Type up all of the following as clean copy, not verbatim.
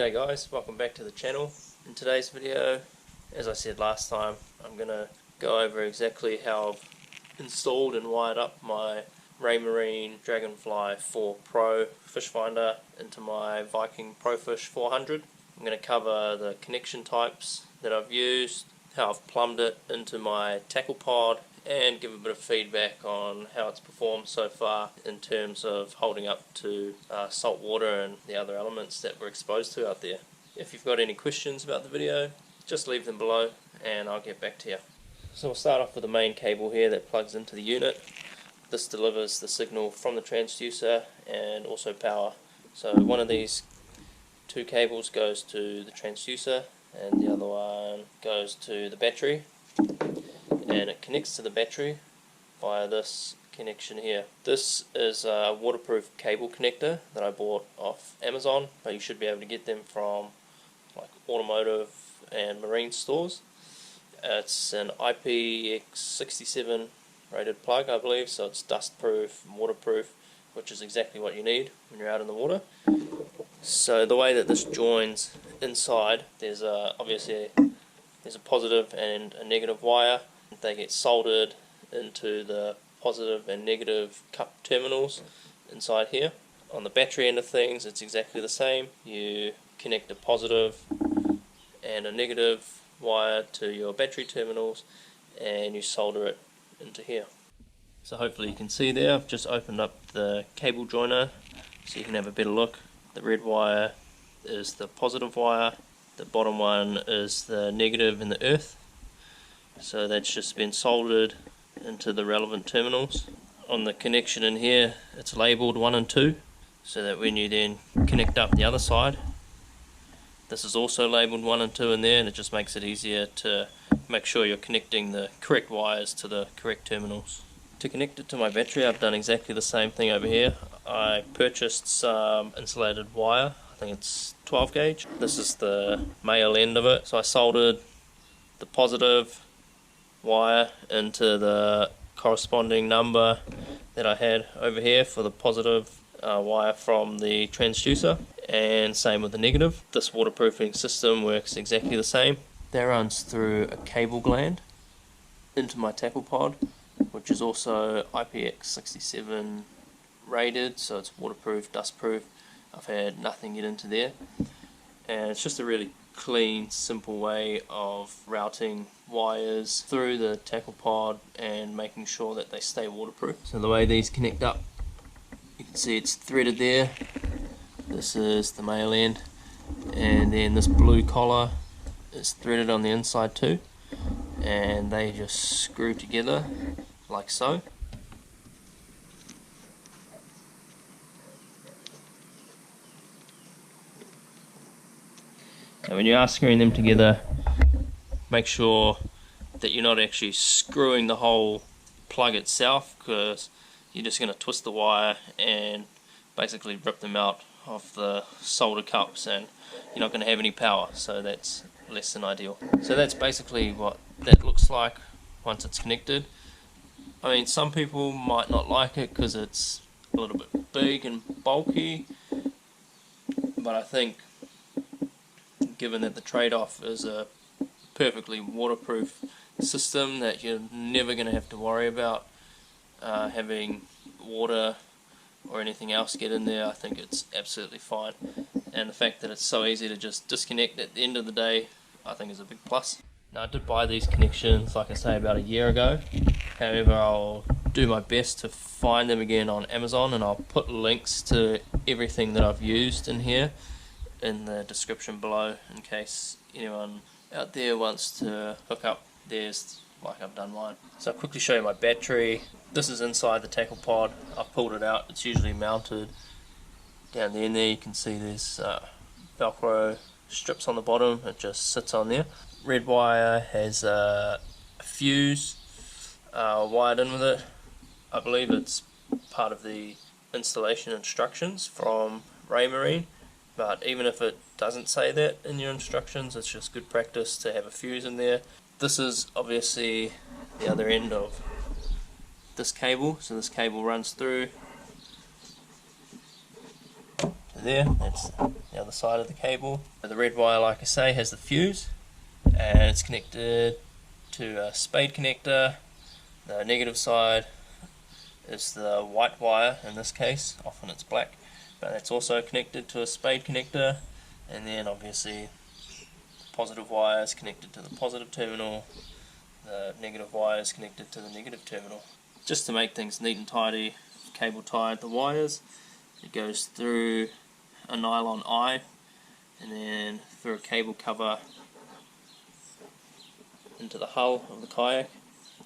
G'day guys, welcome back to the channel. In today's video, as I said last time, I'm going to go over exactly how I've installed and wired up my Raymarine Dragonfly 4 Pro fish finder into my Viking Pro Fish 400. I'm going to cover the connection types that I've used, how I've plumbed it into my tackle pod, and give a bit of feedback on how it's performed so far in terms of holding up to salt water and the other elements that we're exposed to out there. If you've got any questions about the video, just leave them below and I'll get back to you. So we'll start off with the main cable here that plugs into the unit. This delivers the signal from the transducer and also power. So one of these two cables goes to the transducer and the other one goes to the battery, and it connects to the battery via this connection here. This is a waterproof cable connector that I bought off Amazon, but you should be able to get them from like automotive and marine stores. It's an IPX67 rated plug, I believe, so it's dust proof and waterproof, which is exactly what you need when you're out in the water. So the way that this joins inside, there's obviously there's a positive and a negative wire. They get soldered into the positive and negative cup terminals inside here. On the battery end of things, it's exactly the same. You connect a positive and a negative wire to your battery terminals and you solder it into here. So hopefully you can see there, I've just opened up the cable joiner so you can have a better look. The red wire is the positive wire, the bottom one is the negative in the earth. So that's just been soldered into the relevant terminals. On the connection in here, it's labelled 1 and 2, so that when you then connect up the other side, this is also labelled 1 and 2 in there, and it just makes it easier to make sure you're connecting the correct wires to the correct terminals. To connect it to my battery, I've done exactly the same thing over here. I purchased some insulated wire, I think it's 12 gauge. This is the male end of it, so I soldered the positive wire into the corresponding number that I had over here for the positive wire from the transducer, and same with the negative. This waterproofing system works exactly the same. That runs through a cable gland into my tackle pod, which is also IPX67 rated, so it's waterproof, dustproof. I've had nothing get into there, and it's just a really clean, simple way of routing wires through the tackle pod and making sure that they stay waterproof. So the way these connect up, you can see it's threaded there. This is the male end, and then this blue collar is threaded on the inside too, and they just screw together like so. And when you are screwing them together, make sure that you're not actually screwing the whole plug itself, because you're just going to twist the wire and basically rip them out of the solder cups, and you're not going to have any power, so that's less than ideal. So that's basically what that looks like once it's connected. I mean, some people might not like it because it's a little bit big and bulky, but I think given that the trade-off is a perfectly waterproof system that you're never going to have to worry about having water or anything else get in there, I think it's absolutely fine. And the fact that it's so easy to just disconnect at the end of the day, I think is a big plus. Now, I did buy these connections, like I say, about a year ago. However, I'll do my best to find them again on Amazon, and I'll put links to everything that I've used in here in the description below, in case anyone out there wants to hook up theirs like I've done mine. So I'll quickly show you my battery. This is inside the tackle pod. I've pulled it out. It's usually mounted down there, and there you can see there's Velcro strips on the bottom. It just sits on there. Red wire has a fuse wired in with it. I believe it's part of the installation instructions from Raymarine. But even if it doesn't say that in your instructions, it's just good practice to have a fuse in there. This is obviously the other end of this cable, so this cable runs through there. That's the other side of the cable. The red wire, like I say, has the fuse, and it's connected to a spade connector. The negative side is the white wire in this case, often it's black, but it's also connected to a spade connector, and then obviously the positive wire is connected to the positive terminal, the negative wire is connected to the negative terminal. Just to make things neat and tidy, cable tied the wires, it goes through a nylon eye and then through a cable cover into the hull of the kayak.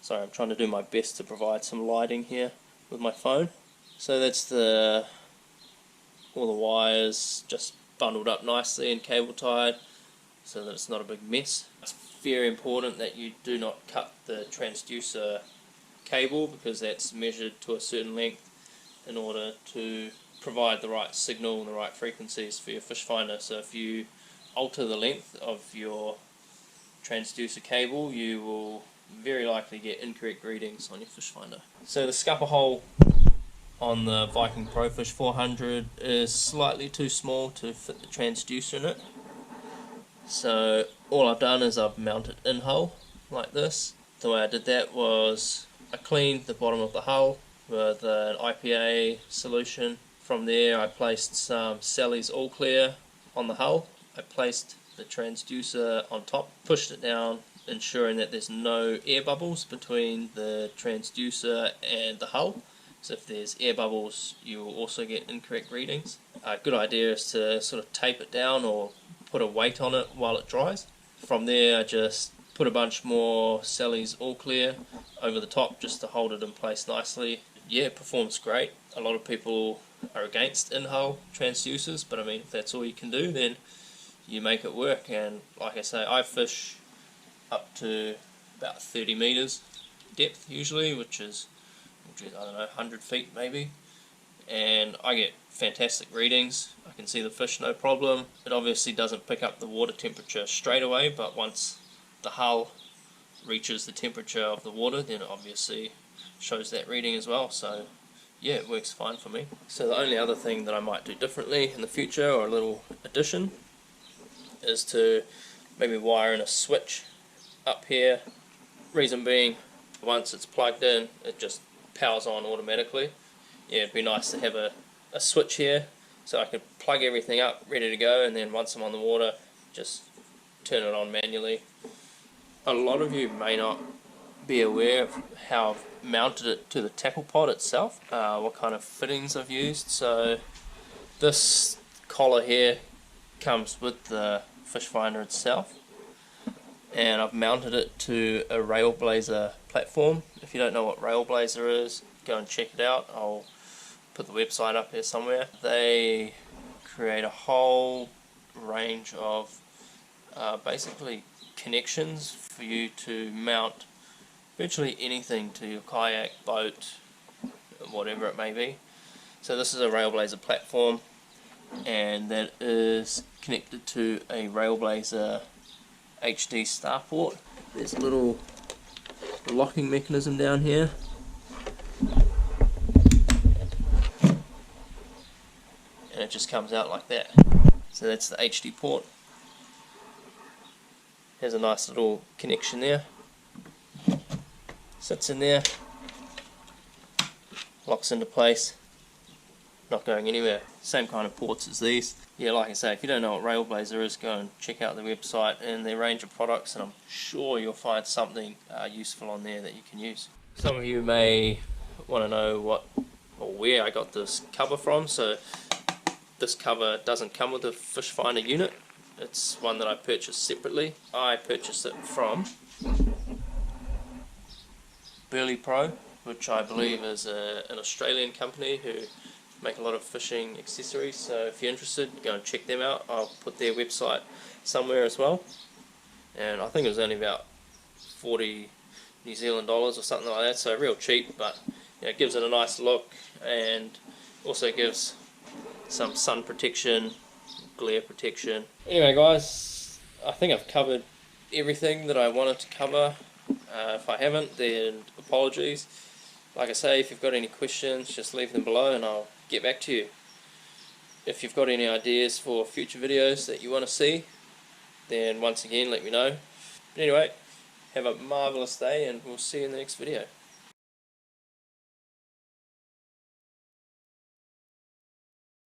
Sorry, I'm trying to do my best to provide some lighting here with my phone. So that's all the wires just bundled up nicely and cable tied so that it's not a big mess. It's very important that you do not cut the transducer cable, because that's measured to a certain length in order to provide the right signal and the right frequencies for your fish finder. So if you alter the length of your transducer cable, you will very likely get incorrect readings on your fish finder. So the scupper hole on the Viking Pro Fish 400 is slightly too small to fit the transducer in it. So all I've done is I've mounted in hull like this. The way I did that was I cleaned the bottom of the hull with an IPA solution. From there I placed some Sally's All Clear on the hull. I placed the transducer on top, pushed it down, ensuring that there's no air bubbles between the transducer and the hull. So if there's air bubbles, you will also get incorrect readings. A good idea is to sort of tape it down or put a weight on it while it dries. From there I just put a bunch more Sally's All Clear over the top just to hold it in place nicely. Yeah, it performs great. A lot of people are against in-hull transducers, but I mean, if that's all you can do, then you make it work. And like I say, I fish up to about 30 meters depth usually, which is I don't know, 100 feet maybe, and I get fantastic readings. I can see the fish no problem. It obviously doesn't pick up the water temperature straight away, but once the hull reaches the temperature of the water, then it obviously shows that reading as well. So yeah, it works fine for me. So the only other thing that I might do differently in the future, or a little addition, is to maybe wire in a switch up here. Reason being, once it's plugged in, it just powers on automatically. Yeah, it'd be nice to have a switch here so I could plug everything up ready to go, and then once I'm on the water just turn it on manually. A lot of you may not be aware of how I've mounted it to the tackle pod itself, what kind of fittings I've used. So this collar here comes with the fish finder itself, and I've mounted it to a Railblazer platform. If you don't know what Railblazer is, go and check it out. I'll put the website up here somewhere. They create a whole range of basically connections for you to mount virtually anything to your kayak, boat, whatever it may be. So this is a Railblazer platform, and that is connected to a Railblazer HD starport. There's a little locking mechanism down here, and it just comes out like that. So that's the HD port. There's a nice little connection there, sits in there, locks into place, not going anywhere. Same kind of ports as these. Yeah, like I say, if you don't know what Railblazer is, go and check out the website and their range of products, and I'm sure you'll find something useful on there that you can use. Some of you may want to know what or where I got this cover from. So this cover doesn't come with a fish finder unit. It's one that I purchased separately. I purchased it from Burley Pro, which I believe is an Australian company who make a lot of fishing accessories. So if you're interested, go and check them out. I'll put their website somewhere as well. And I think it was only about 40 New Zealand dollars or something like that, so real cheap, but you know, it gives it a nice look and also gives some sun protection, glare protection. Anyway guys, I think I've covered everything that I wanted to cover. If I haven't, then apologies. Like I say, if you've got any questions, just leave them below and I'll get back to you. if you've got any ideas for future videos that you want to see, then once again let me know. But anyway, have a marvellous day and we'll see you in the next video.